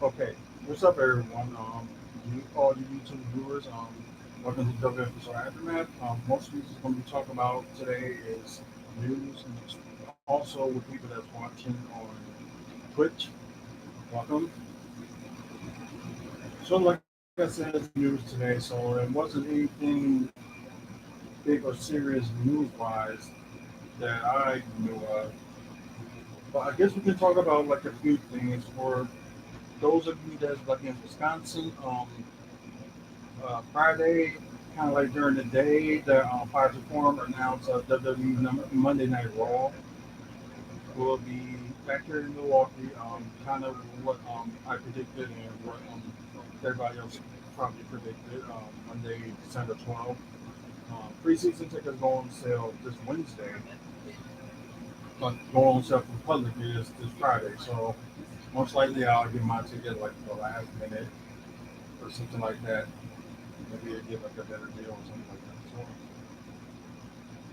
Okay, what's up, everyone? All you YouTube viewers, welcome to WFSO Aftermath. Most of these is going to be talking about today is news, and also with people that's watching on Twitch. Welcome. So, like I said, it's news today, so it wasn't anything big or serious news-wise that I knew of. But I guess we can talk about like a few things for those of you that's like in Wisconsin. Friday, kind of like during the day, the Pfizer Forum announced WWE Monday Night Raw will be back here in Milwaukee. Kind of what I predicted and what everybody else probably predicted. Monday, December 12th. Preseason tickets go on sale this Wednesday, but go on sale for the public is this Friday. So most likely I'll get my ticket like the last minute or something like that. Maybe I get like a better deal or something like that.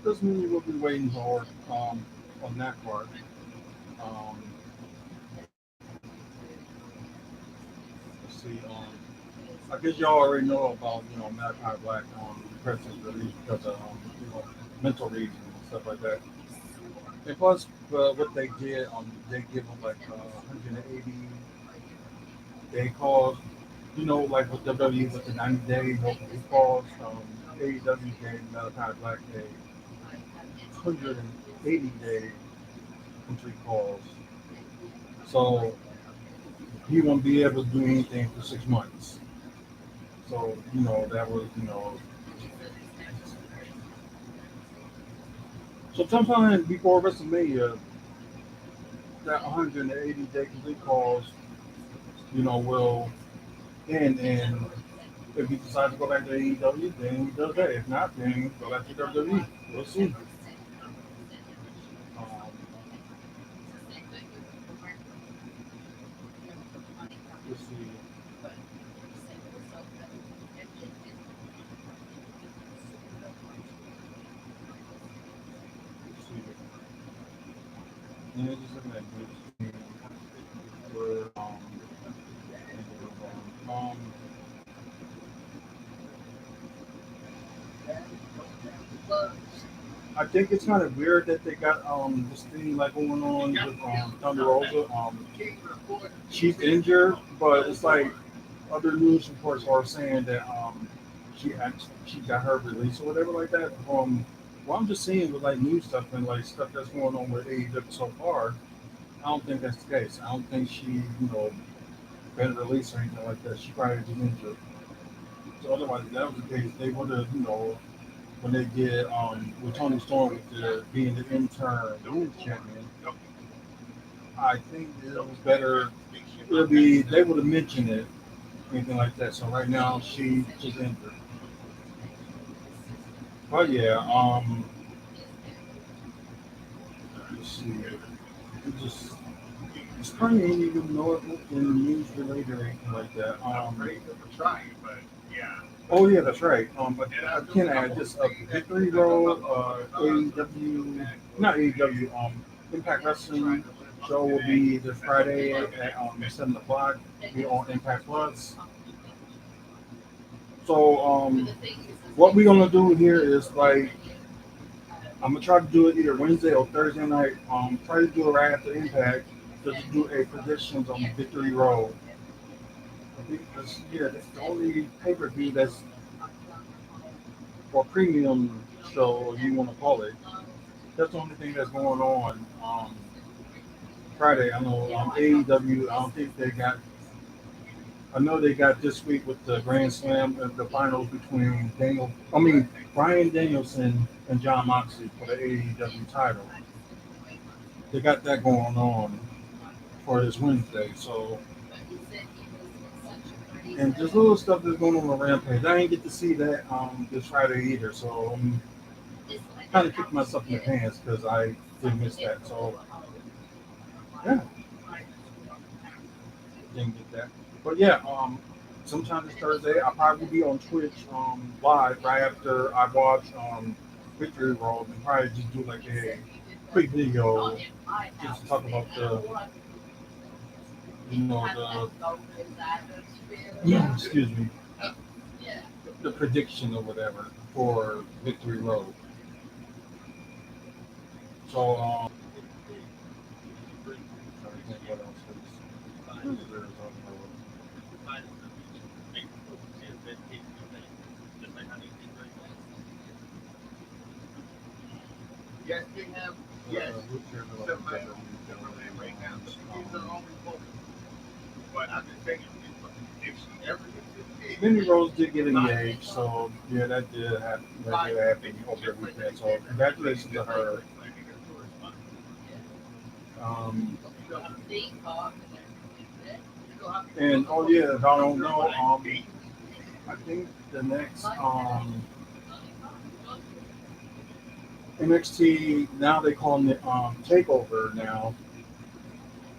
So doesn't mean we'll be waiting for on that part. Um, let's see. I guess y'all already know about Malachi Black president's release because of mental reasons and stuff like that. And plus, what they did, they give them like 180 day calls. Like with WWE with the 90 day no calls. AEW gave Malachi Black a 180-day complete calls. So he won't be able to do anything for 6 months. So that was so sometime before WrestleMania, that 180-day complete calls will end. And if he decides to go back to AEW, then he does that. If not, then go back to WWE. We'll see. Um, let's see. Let's see. Yeah, just looking at this. Where, um, I think it's kind of weird that they got this thing like going on with Thunder Rosa. She's injured, but it's like other news reports are saying that she got her release or whatever like that. What I'm just seeing with like news stuff and like stuff that's going on with AEW so far, I don't think that's the case. I don't think she been released or anything like that. She probably just injured. So otherwise, if that was the case, they would have when they did with Tony Storm with being the interim women's champion, I think it was better. It would be they would have mentioned it, anything like that. So right now she just injured. But yeah, let's see. It just it's funny you didn't even know it in news related or anything like that. Oh yeah, that's right. But I can add just Victory Road, AEW, not AEW, Impact Wrestling show will be this Friday at 7 o'clock. Be on Impact Plus. So what we're gonna do here is like I'm gonna try to do it either Wednesday or Thursday night. Try to do it right after Impact. Just do a predictions on Victory Road. Because yeah, that's the only pay per view that's or premium show, if you want to call it. That's the only thing that's going on Friday. I know AEW. I don't think they got. I know they got this week with the Grand Slam, the finals between Brian Danielson and John Moxley for the AEW title. They got that going on for this Wednesday. So, and there's little stuff that's going on Rampage. I didn't get to see that this Friday either. So I'm kind of kicking myself in the pants because I did miss that. So yeah, didn't get that. But yeah, sometime this Thursday, I'll probably be on Twitch live right after I watch Victory Road and probably just do like a quick video just to talk about you know, excuse me, the prediction or whatever for Victory Road. So, trying to think what else is. Minnie Rose did get engaged, so yeah, that did happen. That did happen over the weekend. So congratulations to her. Um, and oh yeah, if I don't know, I think the next NXT now they call it Takeover now.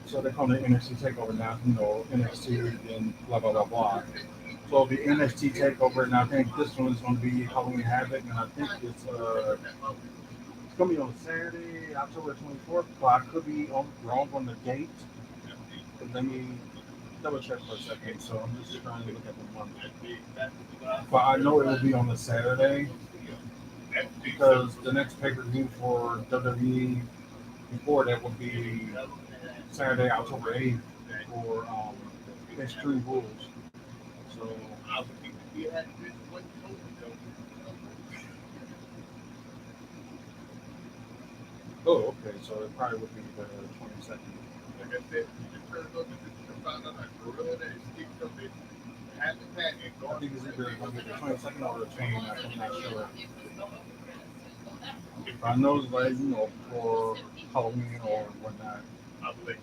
So they call it NXT Takeover now. You know NXT and blah blah blah blah. So the NXT Takeover, and I think this one is going to be Halloween Havoc, and I think it's going to be on Saturday, October 24th. But I could be wrong on the date. But let me double check for a second. So I'm just trying to look at the month. But I know it will be on the Saturday because the next pay per view for WWE before that would be Saturday, October 8th for Extreme Rules. So oh, okay. So it probably would be the 22nd. I think it's either going to be the 22nd or the 29th. I'm not sure. But I know it's like, for Halloween or whatnot. But,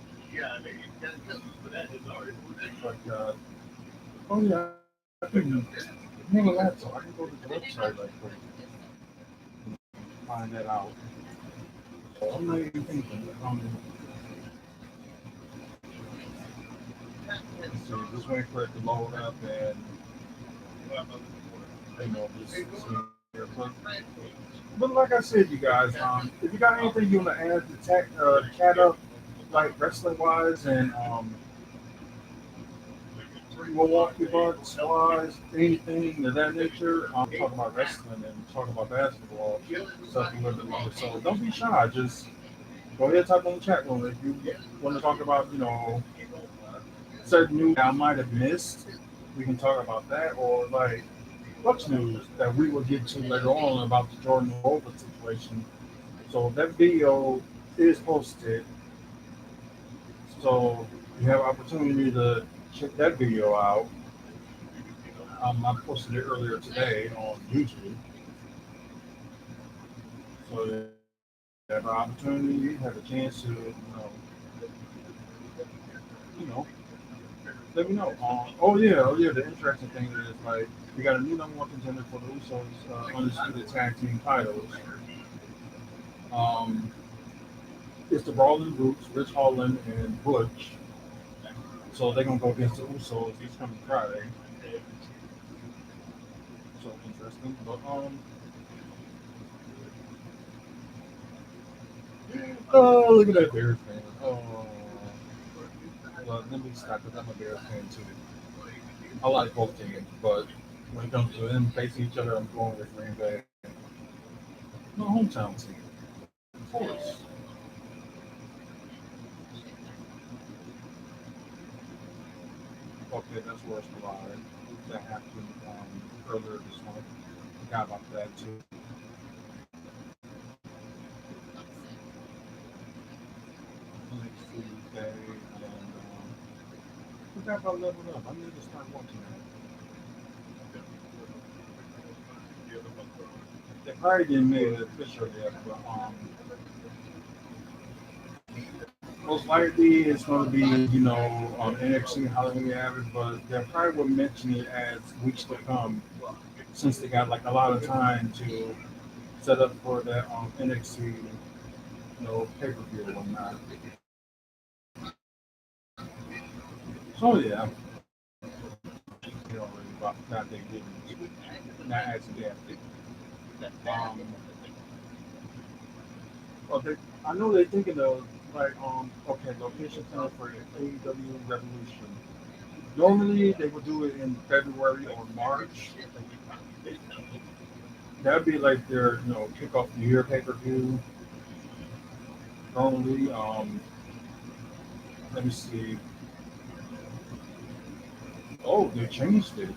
oh yeah, I can name of that, so I can go to the website like quick and find that out. So I'm not even thinking. Let's see, just waiting for it to load up and just see here. But like I said, you guys, if you got anything you want to add to chat up, like wrestling wise and Milwaukee Bucks wise, anything of that nature, talk about wrestling and talk about basketball, stuff a little bit longer. So don't be shy. Just go ahead and type on the chat room if you want to talk about, certain news I might have missed. We can talk about that, or like Bucks news that we will get to later on about the Jordan Over situation. So that video is posted. So you have opportunity to check that video out. I posted it earlier today on YouTube. So you have an opportunity, have a chance to, you know, let me know. Oh yeah. The interesting thing is like we got a new number one contender for the Usos undisputed tag team titles. Um, it's the Brawling Brutes, Rich Holland and Butch. So they're gonna go against the Usos this coming Friday. So interesting. But oh look at that Bears fan. Oh, well, let me stop because I'm a Bears fan too. I like both teams, but when it comes to them facing each other, I'm going with Green Bay. My hometown team, of course. Okay, that's worse collide. That happened earlier this month. Forgot about that too. Next Tuesday, and forgot about Level Up. I need to start watching that. They probably didn't make it official yet, but most likely it's going to be, NXT Halloween average, but they probably will mention it as weeks to come since they got like a lot of time to set up for that NXT, pay per view and whatnot. So yeah, already about that they didn't, not as yet. Um, well, I know they're thinking of like okay, location center for AEW Revolution. Normally they would do it in February or March. That'd be like their kickoff the year pay per view. Normally, let me see. Oh, they changed it.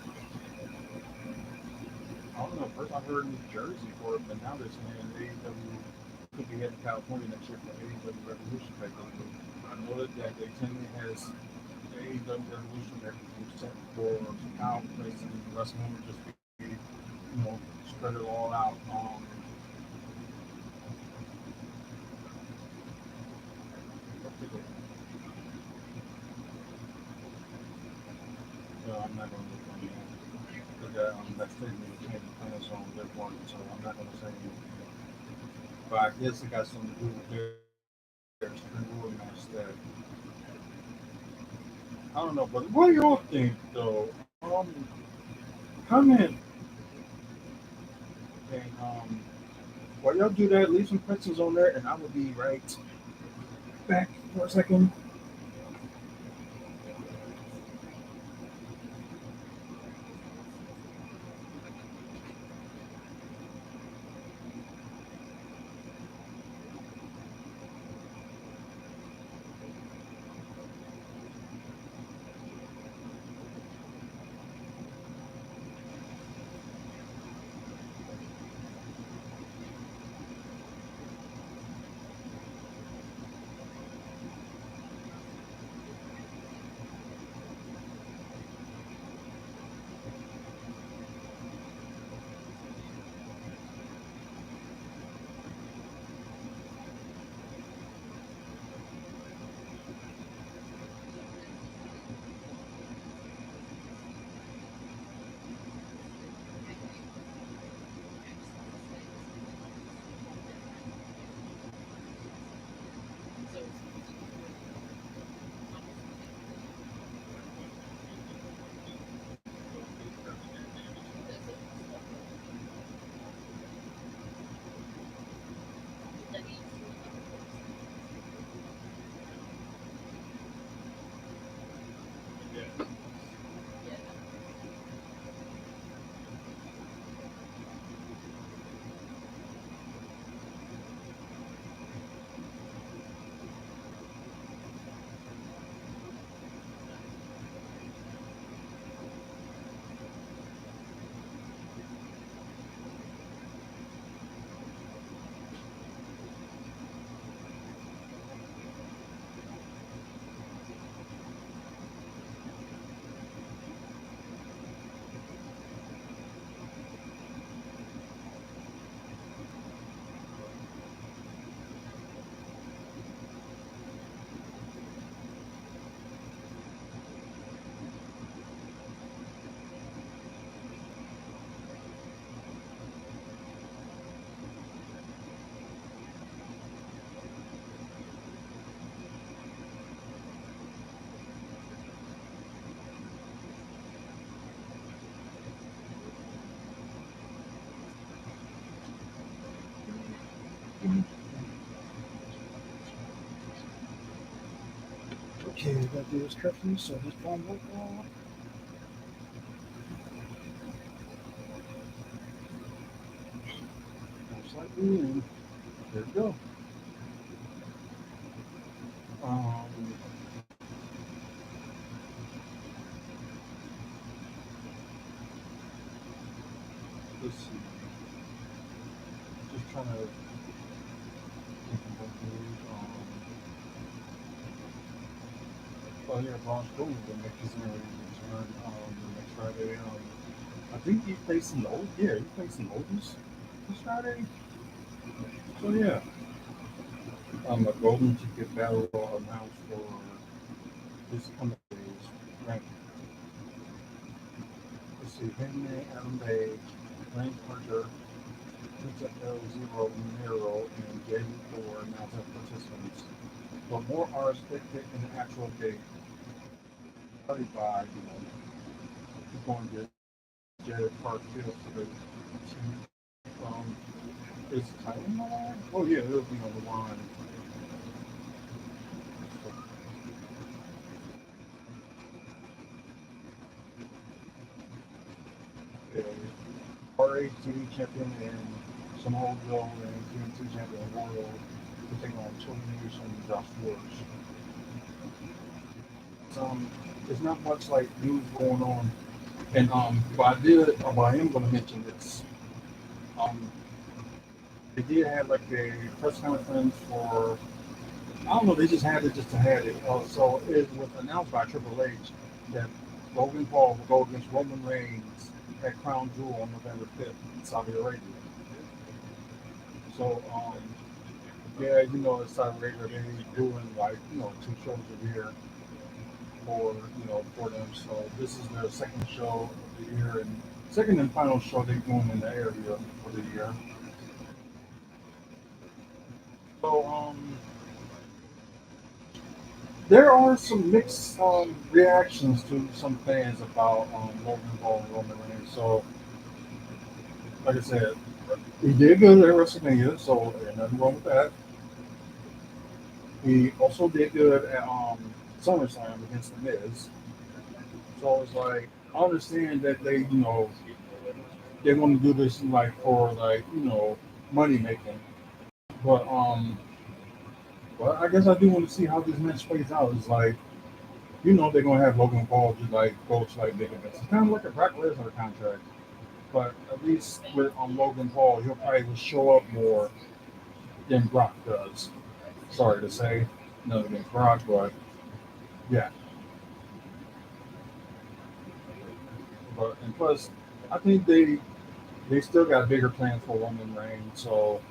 I don't know. First I heard New Jersey for it, but now they're saying AEW could be heading to California next year for AEW Revolution pay per view. I know that they Tammy has AEW Revolution pay per view set for Kyle Place and wrestling would just be spread it all out. No, I'm not going to look on that. That statement you can't plans on their one, so I'm not going to say anything. But I guess it got something to do with their spring rule match that I don't know. But what do y'all think though? Comment and while y'all do that, leave some questions on there, and I will be right back for a second. Okay, I got to do this carefully so this phone won't go off. Most likely in. There we go. Um, let's see. Just trying to think of what moves. Oh yeah, Braun Strowman will make his return next Friday. I think he plays some old. Yeah, he plays some oldies this Friday. So yeah, a golden ticket battle announced for this coming days. Right. Let's see, Henry, Adam Page, Lance Archer, Pizza L Zero Nero, and Jay Thor announced as participants. But more are expected in the actual date. Studied by, he's going to Jared Parkfield for the um, is title on the line? Oh yeah, it'll be on the line. RH TV champion and Samoa Joe and TNT champion Royal to take on Tony Nese and Josh Woods. Um, there's not much like news going on, and but I am going to mention this. Um, they did have like a press conference for I don't know. They just had it just to have it. So it was announced by Triple H that Logan Paul will go against Roman Reigns at Crown Jewel on November 5th in Saudi Arabia. So, yeah, in Saudi Arabia, they're doing like, 2 shows a year for them. So this is their second show of the year and second and final show they're doing in the area for the year. So, there are some mixed reactions to some fans about Logan Paul and Roman Reigns. So, like I said, he did good at WrestleMania, so there's nothing wrong with that. He also did good at SummerSlam against The Miz. So it's like I understand that they want to do this like for like money making, but well I guess I do want to see how this match plays out. It's like they're gonna have Logan Paul just like go to like big events. It's kind of like a Brock Lesnar contract, but at least with Logan Paul, he'll probably will show up more than Brock does. Sorry to say, nothing against Brock, but yeah. But and plus, I think they still got bigger plans for Roman Reigns. So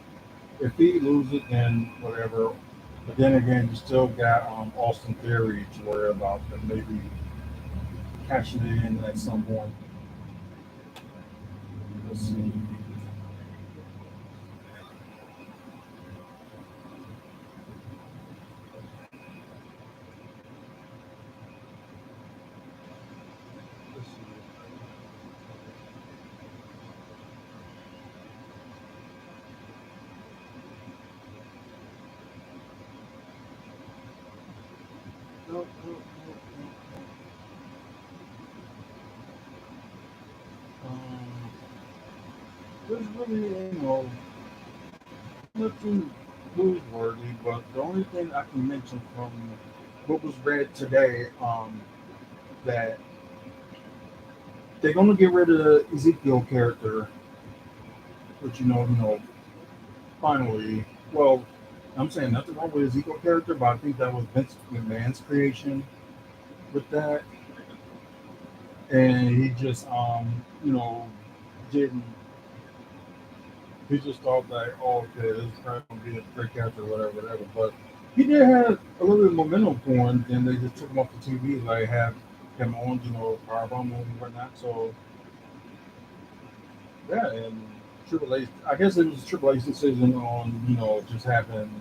if he loses, then whatever. But then again, you still got Austin Theory to worry about, and maybe cashing it in at some point. Let's see. Let's see. No, no, no, no, no. There's really, nothing newsworthy, but the only thing I can mention from what was read today, that they're gonna get rid of the Ezekiel character, which finally. Well, I'm saying nothing wrong with Ezekiel character, but I think that was Vince McMahon's creation with that, and he just didn't. He just thought that, oh, okay, this is probably gonna be a great character, whatever, whatever. But he did have a little bit of momentum for him. Then they just took him off the TV, like have him on, Powerbomb and whatnot. So yeah, and Triple H, I guess it was Triple H's decision on, just having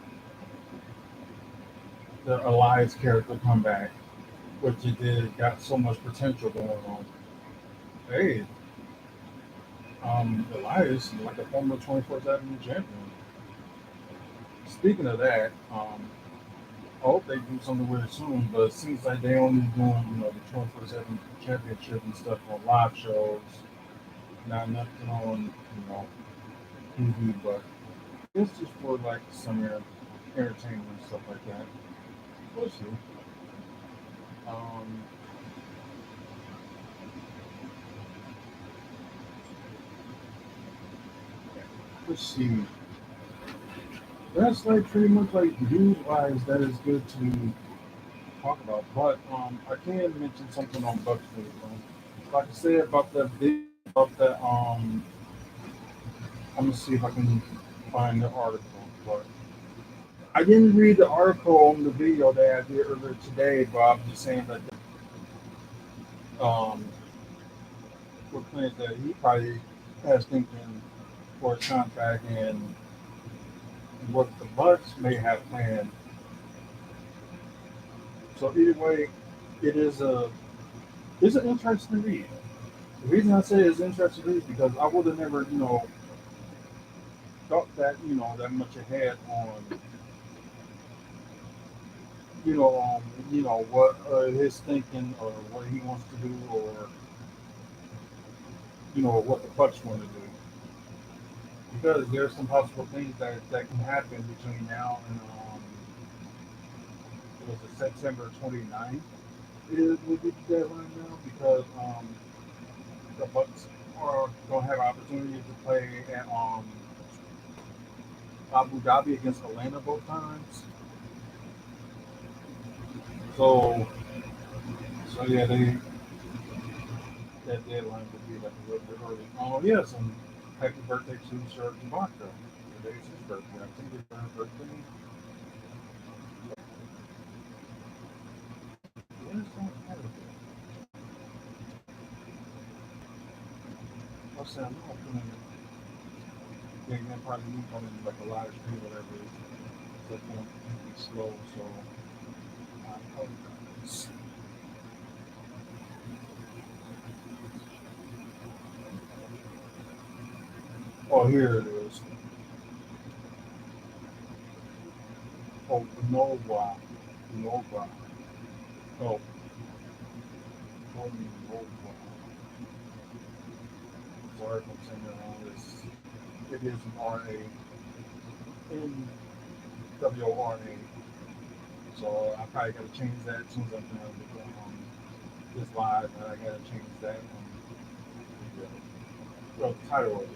the Elias character come back, which it did got so much potential going on. Hey, Elias, like a former 24/7 champion. Speaking of that, I hope they do something with it soon, but it seems like they only doing, the 24/7 championship and stuff on live shows, not nothing on, TV, but it's just for like some entertainment and stuff like that. We'll see. Um, let's see. That's like pretty much like news wise that is good to talk about. But I can mention something on Bucks News. Like I said about that video about that I'm gonna see if I can find the article. But I didn't read the article on the video that I did earlier today, but I'm just saying that um with plans that he probably has thinking for his contract and what the Bucks may have planned. So either way, it is a it's an interesting read. The reason I say it's interesting read is because I would have never, thought that, that much ahead on, what his thinking or what he wants to do or, what the Bucks want to do. because there's some possible things that can happen between now and it was September 29th. It would be the deadline now because the Bucks are going to have opportunity to play at Abu Dhabi against Atlanta both times. So so yeah, that deadline would be like a little bit early. Oh yes, and happy birthday to Serge Ibaka. Today's his birthday. I think it's her birthday. When is that Saturday? I'll say I'm not feeling yeah, yeah, probably need one in like a live stream or whatever. So it's going to be slow. So I apologize. Oh, here it is. Oh, Nova. Nova. Oh, Nova. Sorry if I'm saying that wrong. It is an NWRA. So I probably got to change that as soon as I'm done with this live. I got to change that the title of it.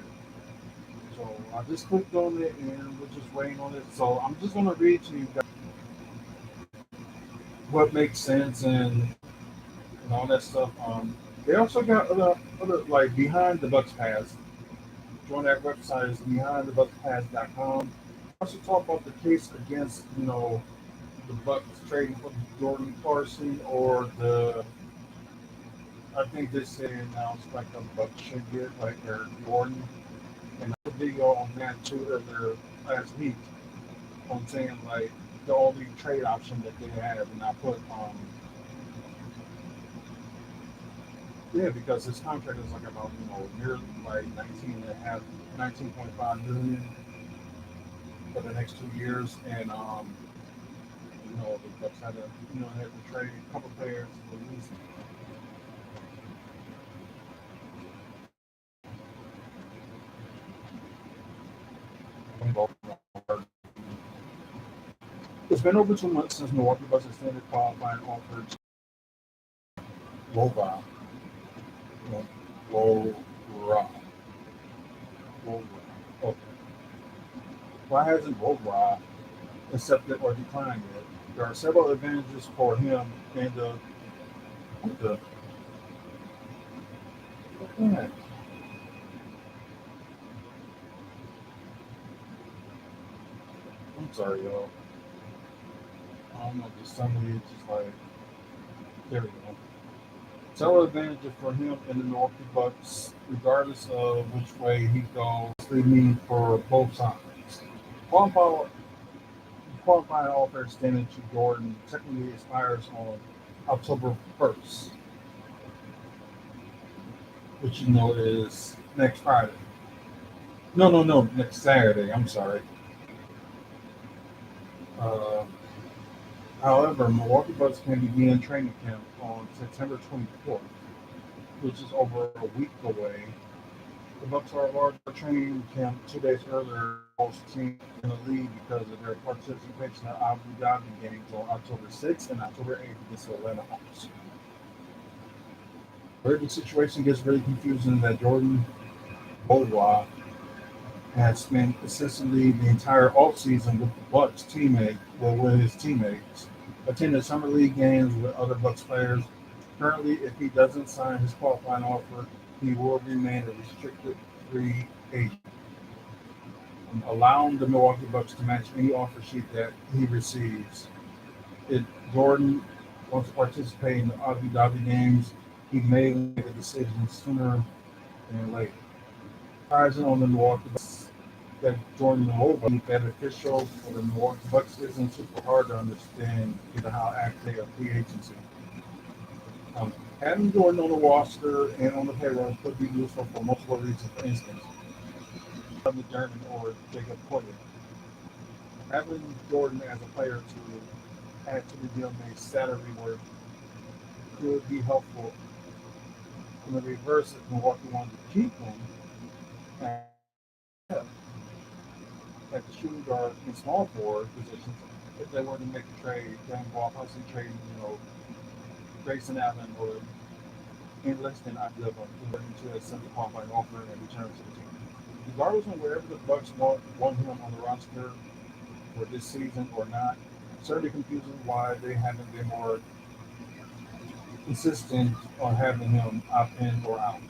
So I just clicked on it and we're just waiting on it. So I'm just going to read to you guys what makes sense and all that stuff. They also got other like behind the Bucks Pass. Join that website is behindthebuckspass.com. Also talk about the case against the Bucks trading for Jordan Clarkson or the I think this say announced like the Bucks should get like Eric Gordon and a video on that too earlier last week on saying like the only trade option that they have and I put yeah because his contract is like about near like 19.5 million for the next 2 years and the Bucks had to had to trade a couple players for least it's been over 2 months since Milwaukee Bucks extended qualifying offer to Lova. Lora. Lora. Okay. Why hasn't Lora accepted or declined it? There are several advantages for him and the what the heck? I'm sorry, y'all. I don't know, just somebody just like there we go. Several advantages for him and the Milwaukee Bucks, regardless of which way he goes. They mean for both sides. Qualifying qualifying offer extended to Jordan technically expires on October 1st, which is next Friday. No, no, no, next Saturday. I'm sorry. Uh, However, Milwaukee Bucks can begin training camp on September 24th, which is over a week away. The Bucks are a larger training camp 2 days earlier than most teams in the league because of their participation in Abu Dhabi games on October 6th and October 8th against the Atlanta Hawks. Where the situation gets really confusing that Jordan Boulwa has spent essentially the entire offseason with the Bucks teammate, well, with his teammates, attended summer league games with other Bucks players. Currently, if he doesn't sign his qualifying offer, he will remain a restricted free agent, allowing the Milwaukee Bucks to match any offer sheet that he receives. If Jordan wants to participate in the Abu Dhabi games, he may make a decision sooner than later. Rising on the Milwaukee Bucks that Jordan will be beneficial for the Milwaukee Bucks isn't super hard to understand given how active they are free agency. Having Jordan on the roster and on the payroll could be useful for multiple reasons. For instance, Kevin German or Jacob Porter. Having Jordan as a player to add to the deal made salary work could be helpful. In the reverse, if Milwaukee wanted to keep him, yeah. at the shooting guard and small forward positions if they were to make a trade, then Walt Hudson trading, Grayson Allen or in less than ideal into a simple qualifying offer and return to the team. Regardless of wherever the Bucks want him on the roster for this season or not, certainly confuses why they haven't been more consistent on having him opt in or out.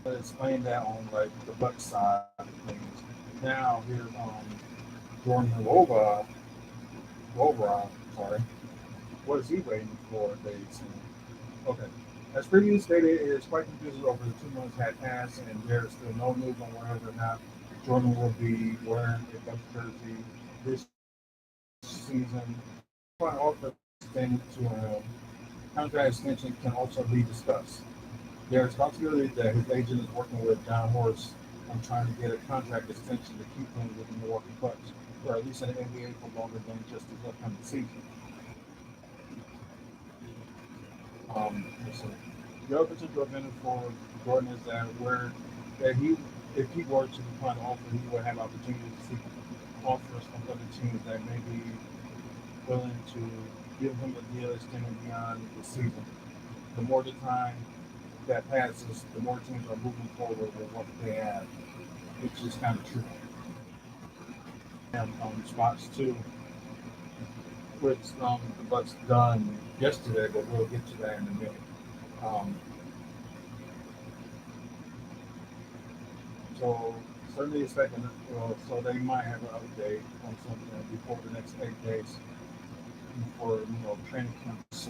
Explain that on like the Bucks side of things. Now here's Jordan Lova, sorry. What is he waiting for? Okay. As previously stated, it is quite confusing over the 2 months had passed, and there is still no news on whether or not Jordan will be wearing a Bucks jersey this season. Quite often, extended to a contract extension can also be discussed. There is possibility that his agent is working with John Horst on trying to get a contract extension to keep him with the Milwaukee Bucks, or at least in the NBA for longer than just this upcoming season. So the other potential advantage for Jordan is that if he were to decline an offer, he would have opportunity to seek offers from other teams that may be willing to give him a deal extending beyond the season. The more the time that passes, the more teams are moving forward with what they have, which is kind of true. And spots too, which the Bucks done yesterday, but we'll get to that in a minute. Um, so certainly expecting, so they might have an update on something before the next 8 days before training camps.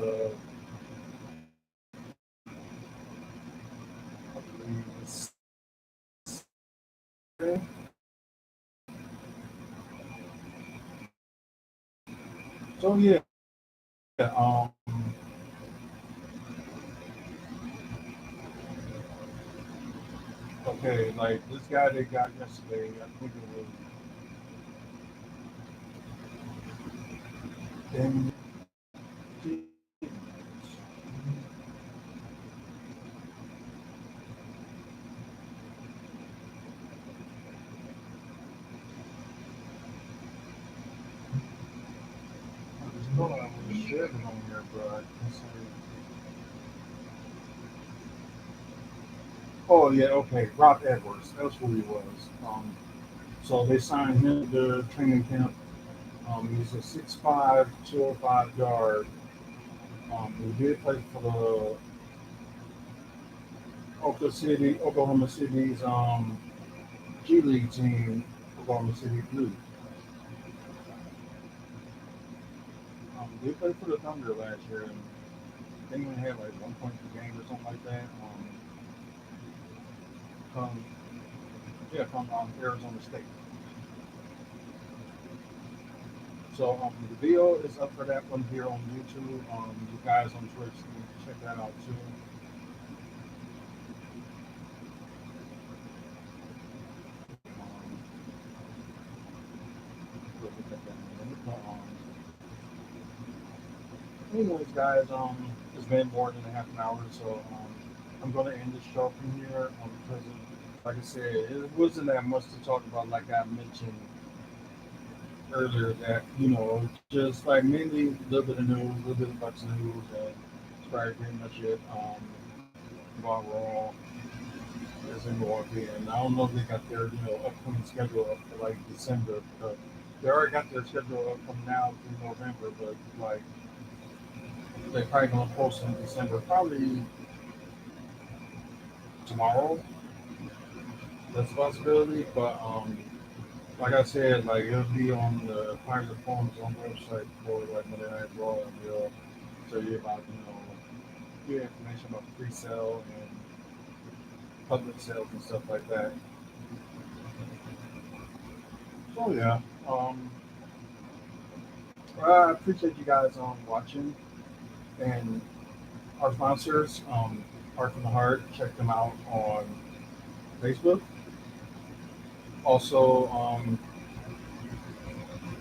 So yeah, okay, like this guy they got yesterday, I think it was Ben. I just thought I would have shared it on here, but I can't say. Oh yeah, okay, Rob Edwards, that's who he was. So they signed him to the training camp. He's a 6'5", 205 guard. He did play for the Oklahoma City's G League team, Oklahoma City Blue. They played for the Thunder last year, and they even had like 1 point per game or something like that. From yeah, from Arizona State. So the video is up for that one here on YouTube. You guys on Twitch can check that out too. We'll look at that in a minute. Anyways, guys, it's been more than a half an hour, so I'm going to end the show from here because, like I said, it wasn't that much to talk about. Like I mentioned earlier, that just like mainly a little bit of news, a little bit of Bucks news, and it's probably pretty much it. About Raw is in Milwaukee, and I don't know if they got their upcoming schedule up for like December. But they already got their schedule up from now through November, but like they're probably gonna post in December, probably tomorrow. That's a possibility, but like I said, like it'll be on the private forums on the website for like Monday Night Raw, and they'll tell you about your information about the pre-sale and public sales and stuff like that. So yeah, I appreciate you guys watching, and our sponsors, Heart from the Heart. Check them out on Facebook. Also,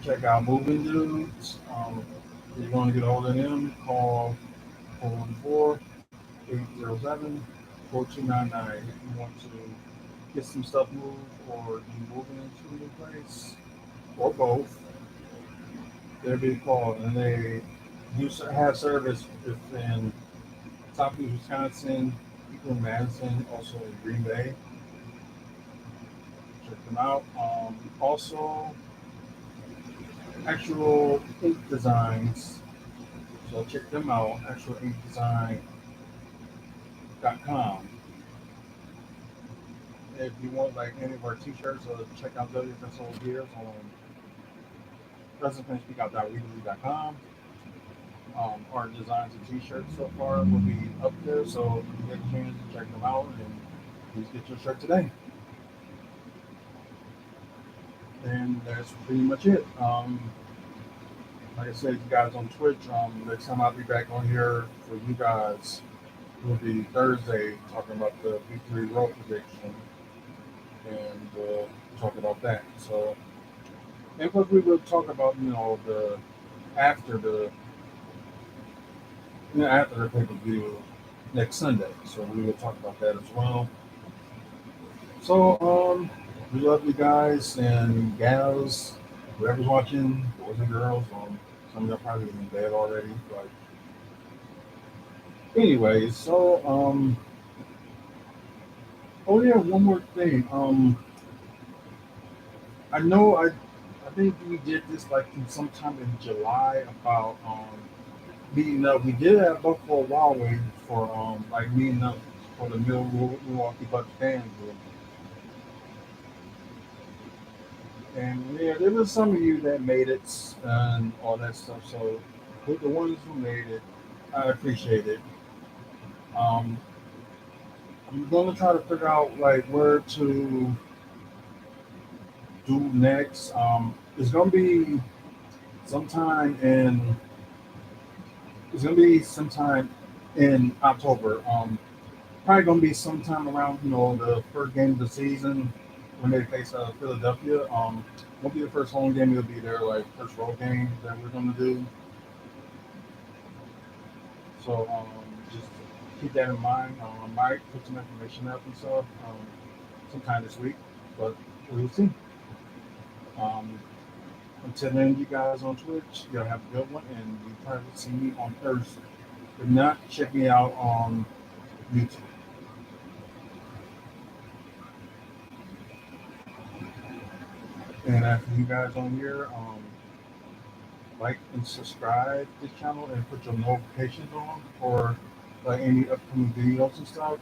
check out Moving Dudes. If you want to get a hold of them, call 414 807 4299 if you want to get some stuff moved, or you moving into a new place, or both, they'll be called, and they do have service within Southeast Wisconsin, people in Madison, also in Green Bay. Check them out. Also, actual ink designs. So check them out. Actualinkdesign.com. If you want like any of our t-shirts, check out WFSO Gears on PresidentSpeakout.weebly.com. Our designs and t-shirts so far will be up there, so if you get a chance to check them out and please get your shirt today. And that's pretty much it. Like I said, you guys on Twitch, next time I'll be back on here for you guys will be Thursday, talking about the victory road prediction and talk about that. So, and plus we will talk about the after the after the pay per view next Sunday. So we will talk about that as well. So we love you guys and gals, whoever's watching, boys and girls. Some of y'all probably in bed already, but anyways. So oh yeah, one more thing. I know I think we did this like sometime in July about meeting up. We did that book for a while waiting for like meeting up for the Milwaukee Bucks fan group. And yeah, there was some of you that made it and all that stuff. So with the ones who made it, I appreciate it. Um, I'm gonna try to figure out like where to do next. It's gonna be sometime in it's gonna be sometime in October. Probably gonna be sometime around the first game of the season when they face Philadelphia. Won't be the first home game. It'll be their like first road game that we're gonna do. So just keep that in mind. I might put some information up and stuff sometime this week, but we'll see. Um, until then, you guys on Twitch, y'all have a good one, and you probably see me on Thursday. If not, check me out on YouTube. And after you guys on here, like and subscribe to this channel and put your notifications on for like any upcoming videos and stuff.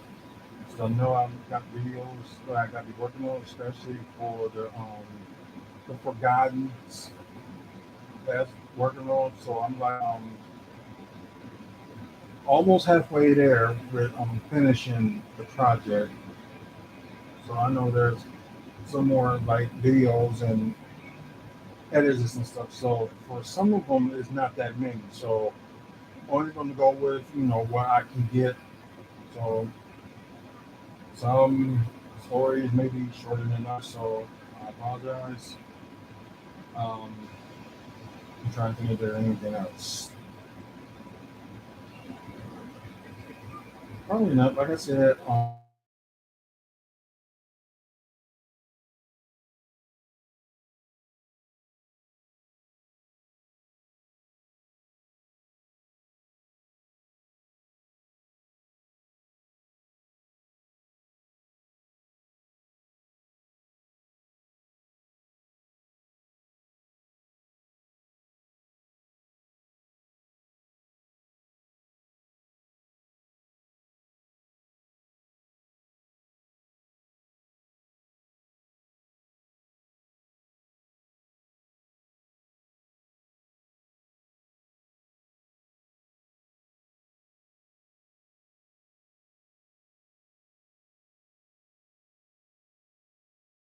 So I know I've got videos that I got to be working on, especially for the Forgotten that's working on. So I'm like almost halfway there with finishing the project. So I know there's some more like videos and edits and stuff. So for some of them, it's not that many. So only going to go with what I can get. So some stories may be shorter than others. So I apologize. Um, I'm trying to think if there's anything else. Probably not. Like I said,